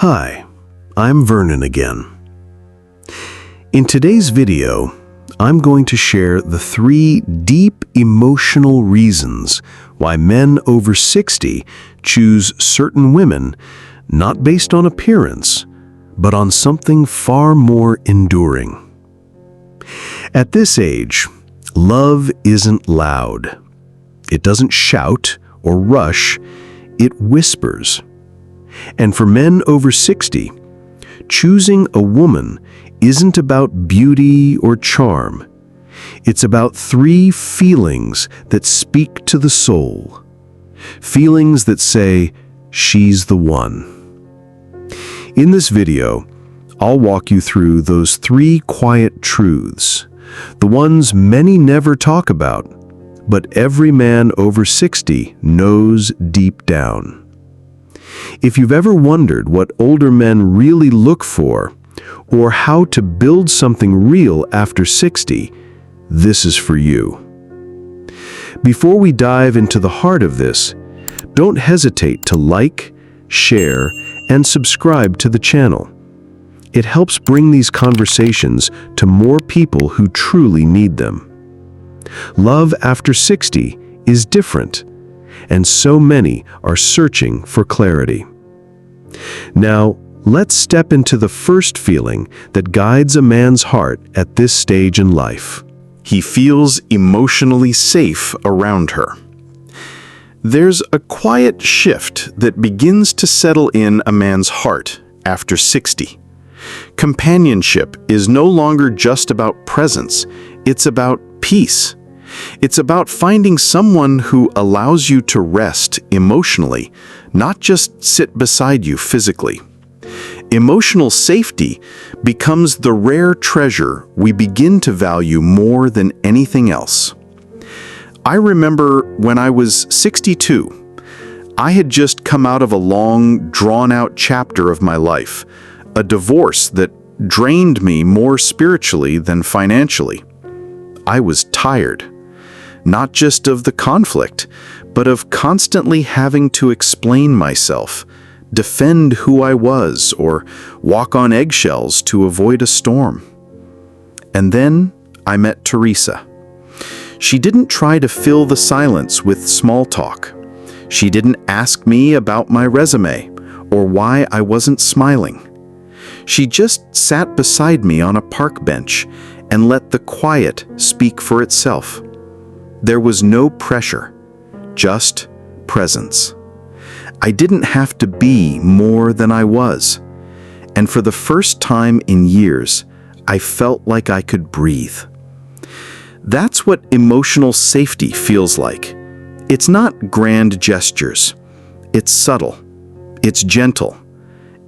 Hi, I'm Vernon again. In today's video, I'm going to share the 3 deep emotional reasons why men over 60 choose certain women, not based on appearance, but on something far more enduring. At this age, love isn't loud. It doesn't shout or rush, it whispers. And for men over 60, choosing a woman isn't about beauty or charm. It's about 3 feelings that speak to the soul. Feelings that say, she's the one. In this video, I'll walk you through those 3 quiet truths, the ones many never talk about, but every man over 60 knows deep down. If you've ever wondered what older men really look for, or how to build something real after 60, this is for you. Before we dive into the heart of this, don't hesitate to like, share, and subscribe to the channel. It helps bring these conversations to more people who truly need them. Love after 60 is different, and so many are searching for clarity. Now, let's step into the first feeling that guides a man's heart at this stage in life. He feels emotionally safe around her. There's a quiet shift that begins to settle in a man's heart after 60. Companionship is no longer just about presence, it's about peace. It's about finding someone who allows you to rest emotionally, not just sit beside you physically. Emotional safety becomes the rare treasure we begin to value more than anything else. I remember when I was 62, I had just come out of a long, drawn-out chapter of my life, a divorce that drained me more spiritually than financially. I was tired. Not just of the conflict, but of constantly having to explain myself, defend who I was, or walk on eggshells to avoid a storm. And then I met Teresa. She didn't try to fill the silence with small talk. She didn't ask me about my resume or why I wasn't smiling. She just sat beside me on a park bench and let the quiet speak for itself. There was no pressure, just presence. I didn't have to be more than I was. And for the first time in years, I felt like I could breathe. That's what emotional safety feels like. It's not grand gestures. It's subtle, it's gentle,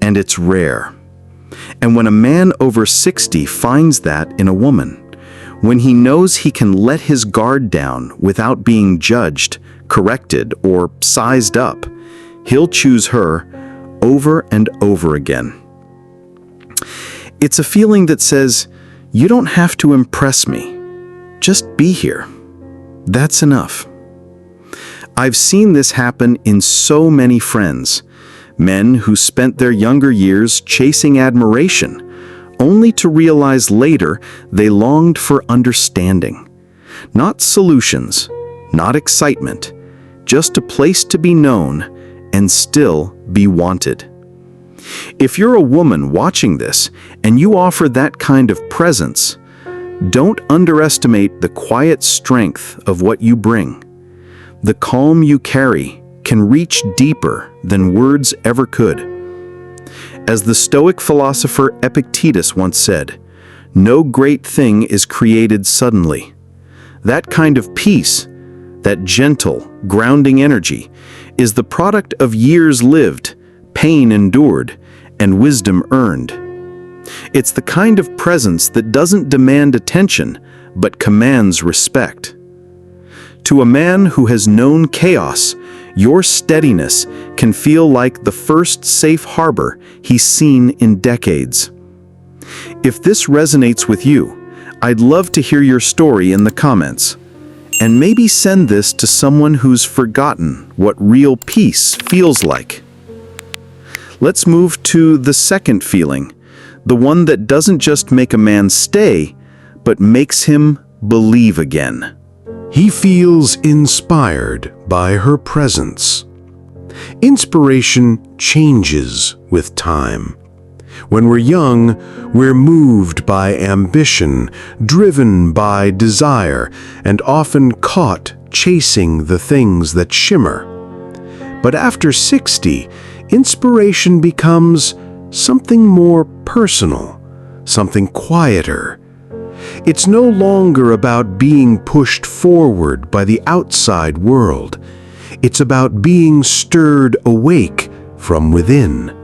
and it's rare. And when a man over 60 finds that in a woman, when he knows he can let his guard down without being judged, corrected, or sized up, he'll choose her over and over again. It's a feeling that says, you don't have to impress me. Just be here. That's enough. I've seen this happen in so many friends, men who spent their younger years chasing admiration, only to realize later they longed for understanding. Not solutions, not excitement, just a place to be known and still be wanted. If you're a woman watching this and you offer that kind of presence, don't underestimate the quiet strength of what you bring. The calm you carry can reach deeper than words ever could. As the Stoic philosopher Epictetus once said, no great thing is created suddenly. That kind of peace, that gentle, grounding energy, is the product of years lived, pain endured, and wisdom earned. It's the kind of presence that doesn't demand attention, but commands respect. To a man who has known chaos, your steadiness can feel like the first safe harbor he's seen in decades. If this resonates with you, I'd love to hear your story in the comments. And maybe send this to someone who's forgotten what real peace feels like. Let's move to the second feeling, the one that doesn't just make a man stay, but makes him believe again. He feels inspired by her presence. Inspiration changes with time. When we're young, we're moved by ambition, driven by desire, and often caught chasing the things that shimmer. But after 60, inspiration becomes something more personal, something quieter. It's no longer about being pushed forward by the outside world. It's about being stirred awake from within.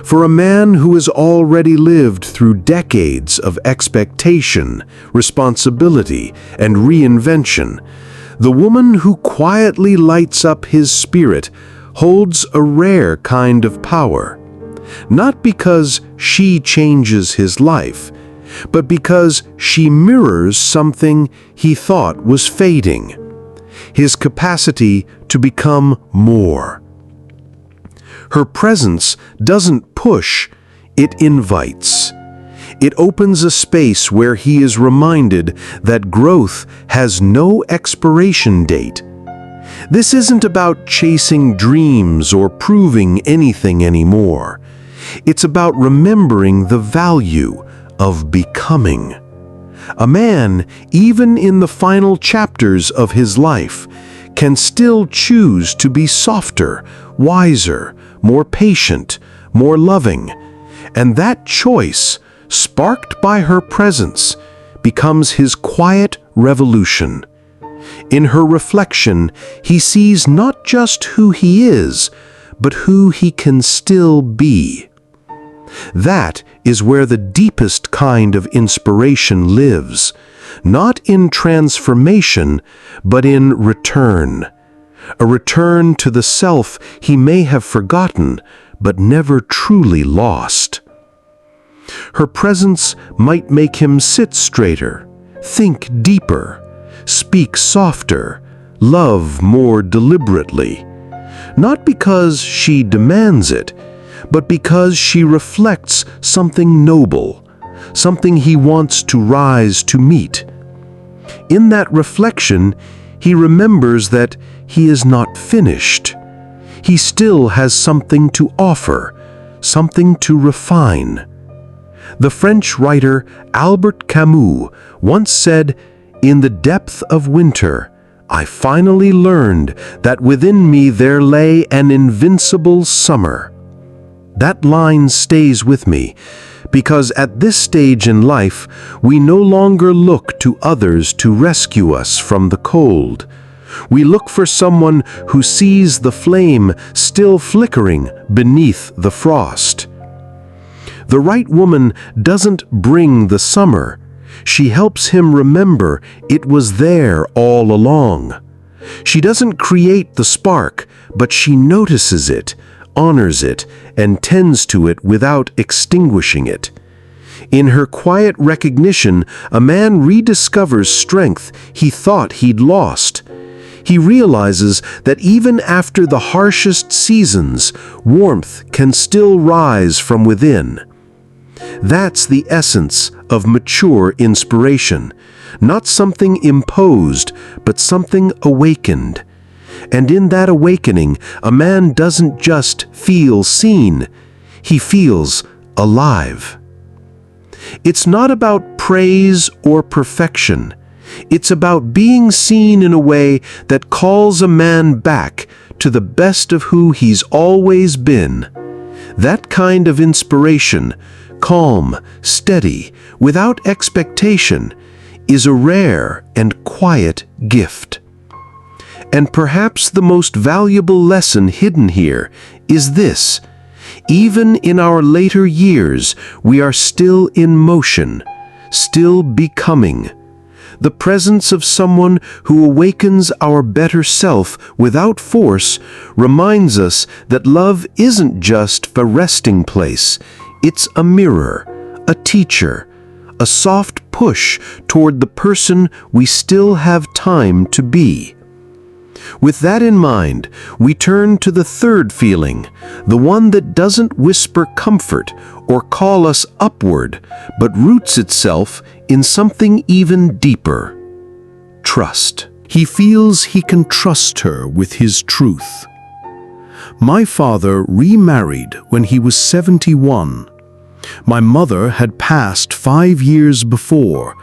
For a man who has already lived through decades of expectation, responsibility, and reinvention, the woman who quietly lights up his spirit holds a rare kind of power. Not because she changes his life, but because she mirrors something he thought was fading: his capacity to become more. Her presence doesn't push, it invites. It opens a space where he is reminded that growth has no expiration date. This isn't about chasing dreams or proving anything anymore. It's about remembering the value of becoming. A man, even in the final chapters of his life, can still choose to be softer, wiser, more patient, more loving. And that choice, sparked by her presence, becomes his quiet revolution. In her reflection, he sees not just who he is, but who he can still be. That is where the deepest kind of inspiration lives, not in transformation, but in return. A return to the self he may have forgotten, but never truly lost. Her presence might make him sit straighter, think deeper, speak softer, love more deliberately. Not because she demands it, but because she reflects something noble, something he wants to rise to meet. In that reflection, he remembers that he is not finished. He still has something to offer, something to refine. The French writer Albert Camus once said, "In the depth of winter, I finally learned that within me there lay an invincible summer." That line stays with me, because at this stage in life, we no longer look to others to rescue us from the cold. We look for someone who sees the flame still flickering beneath the frost. The right woman doesn't bring the summer. She helps him remember it was there all along. She doesn't create the spark, but she notices it, honors it, and tends to it without extinguishing it. In her quiet recognition, a man rediscovers strength he thought he'd lost. He realizes that even after the harshest seasons, warmth can still rise from within. That's the essence of mature inspiration, not something imposed, but something awakened. And in that awakening, a man doesn't just feel seen, he feels alive. It's not about praise or perfection. It's about being seen in a way that calls a man back to the best of who he's always been. That kind of inspiration, calm, steady, without expectation, is a rare and quiet gift. And perhaps the most valuable lesson hidden here is this: even in our later years, we are still in motion, still becoming. The presence of someone who awakens our better self without force reminds us that love isn't just a resting place. It's a mirror, a teacher, a soft push toward the person we still have time to be. With that in mind, we turn to the third feeling, the one that doesn't whisper comfort or call us upward, but roots itself in something even deeper: trust. He feels he can trust her with his truth. My father remarried when he was 71. My mother had passed 5 years before,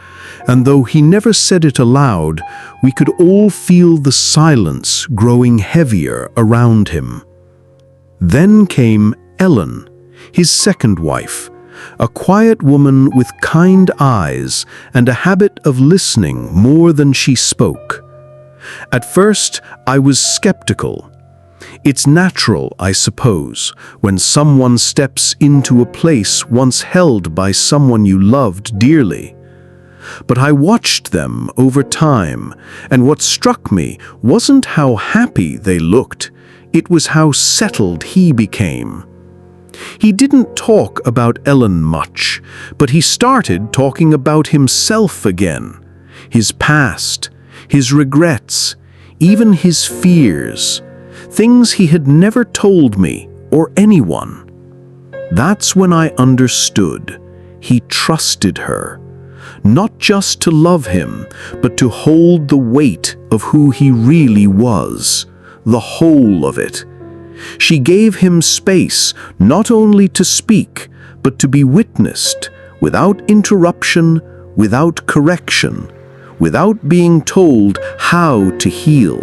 and though he never said it aloud, we could all feel the silence growing heavier around him. Then came Ellen, his second wife, a quiet woman with kind eyes and a habit of listening more than she spoke. At first, I was skeptical. It's natural, I suppose, when someone steps into a place once held by someone you loved dearly. But I watched them over time, and what struck me wasn't how happy they looked, it was how settled he became. He didn't talk about Ellen much, but he started talking about himself again, his past, his regrets, even his fears, things he had never told me or anyone. That's when I understood. He trusted her, not just to love him, but to hold the weight of who he really was, the whole of it. She gave him space not only to speak, but to be witnessed, without interruption, without correction, without being told how to heal.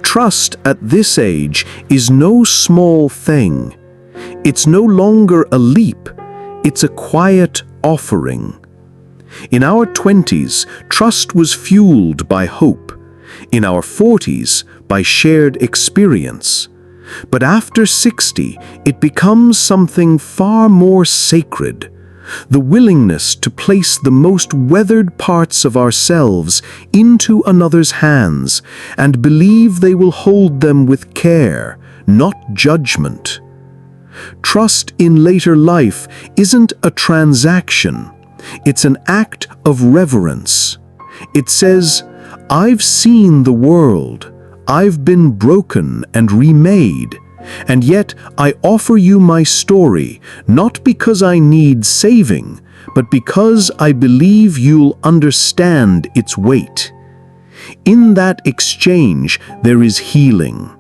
Trust at this age is no small thing. It's no longer a leap, it's a quiet offering. In our 20s, trust was fueled by hope. In our 40s, by shared experience. But after 60, it becomes something far more sacred. The willingness to place the most weathered parts of ourselves into another's hands and believe they will hold them with care, not judgment. Trust in later life isn't a transaction. It's an act of reverence. It says, "I've seen the world. I've been broken and remade. And yet I offer you my story, not because I need saving, but because I believe you'll understand its weight." In that exchange, there is healing.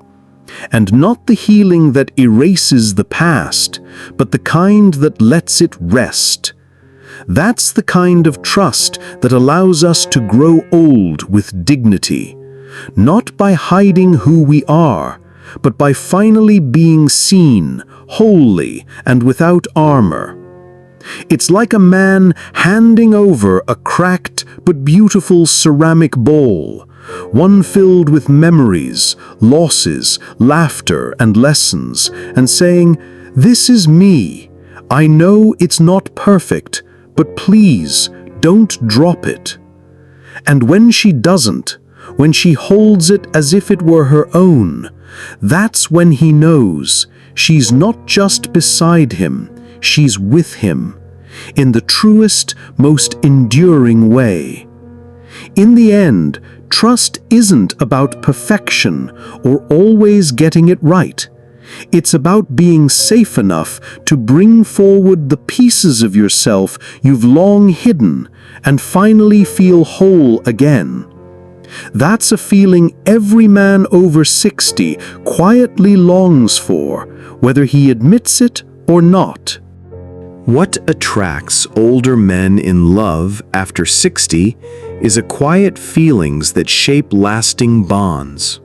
And not the healing that erases the past, but the kind that lets it rest. That's the kind of trust that allows us to grow old with dignity, not by hiding who we are, but by finally being seen, wholly and without armor. It's like a man handing over a cracked but beautiful ceramic bowl, one filled with memories, losses, laughter, and lessons, and saying, "This is me. I know it's not perfect, but please don't drop it." And when she doesn't, when she holds it as if it were her own, that's when he knows she's not just beside him, she's with him, in the truest, most enduring way. In the end, trust isn't about perfection or always getting it right. It's about being safe enough to bring forward the pieces of yourself you've long hidden and finally feel whole again. That's a feeling every man over 60 quietly longs for, whether he admits it or not. What attracts older men in love after 60 is a quiet feelings that shape lasting bonds.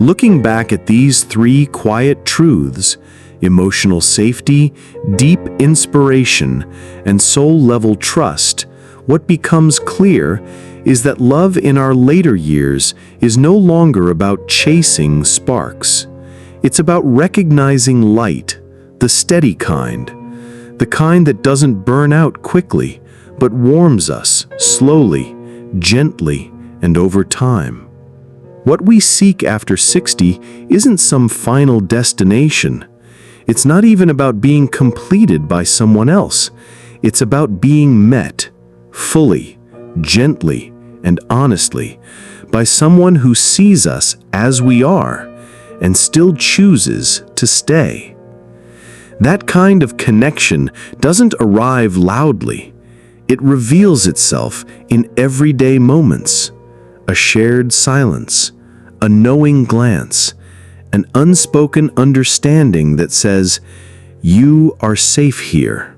Looking back at these 3 quiet truths, emotional safety, deep inspiration, and soul-level trust, what becomes clear is that love in our later years is no longer about chasing sparks. It's about recognizing light, the steady kind, the kind that doesn't burn out quickly, but warms us slowly, gently, and over time. What we seek after 60 isn't some final destination. It's not even about being completed by someone else. It's about being met, fully, gently, and honestly, by someone who sees us as we are and still chooses to stay. That kind of connection doesn't arrive loudly. It reveals itself in everyday moments, a shared silence, a knowing glance, an unspoken understanding that says, "You are safe here."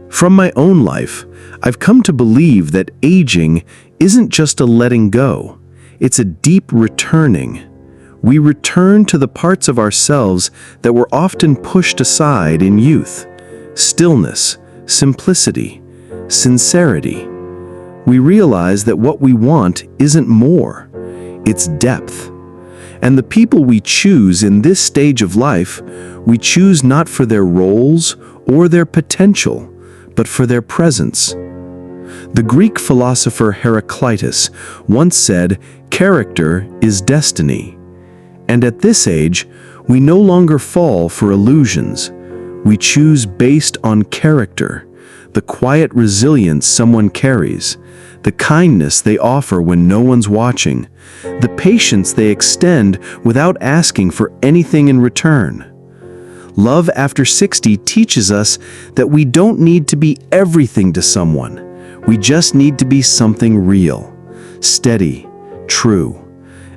From my own life, I've come to believe that aging isn't just a letting go, it's a deep returning. We return to the parts of ourselves that were often pushed aside in youth: stillness, simplicity, sincerity. We realize that what we want isn't more, it's depth. And the people we choose in this stage of life, we choose not for their roles or their potential, but for their presence. The Greek philosopher Heraclitus once said, "Character is destiny." And at this age, we no longer fall for illusions. We choose based on character, the quiet resilience someone carries, the kindness they offer when no one's watching, the patience they extend without asking for anything in return. Love after 60 teaches us that we don't need to be everything to someone. We just need to be something real, steady, true,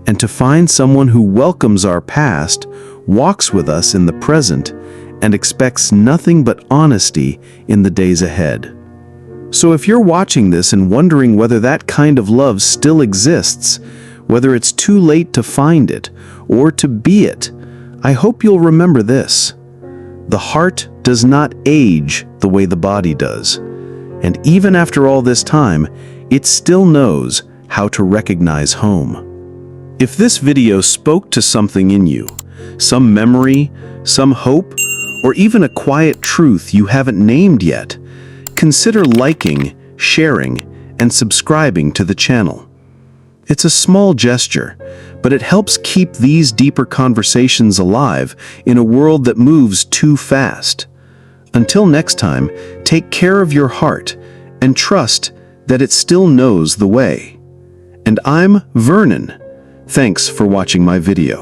and to find someone who welcomes our past, walks with us in the present, and expects nothing but honesty in the days ahead. So if you're watching this and wondering whether that kind of love still exists, whether it's too late to find it or to be it, I hope you'll remember this. The heart does not age the way the body does. And even after all this time, it still knows how to recognize home. If this video spoke to something in you, some memory, some hope, or even a quiet truth you haven't named yet, consider liking, sharing, and subscribing to the channel. It's a small gesture, but it helps keep these deeper conversations alive in a world that moves too fast. Until next time, take care of your heart and trust that it still knows the way. And I'm Vernon. Thanks for watching my video.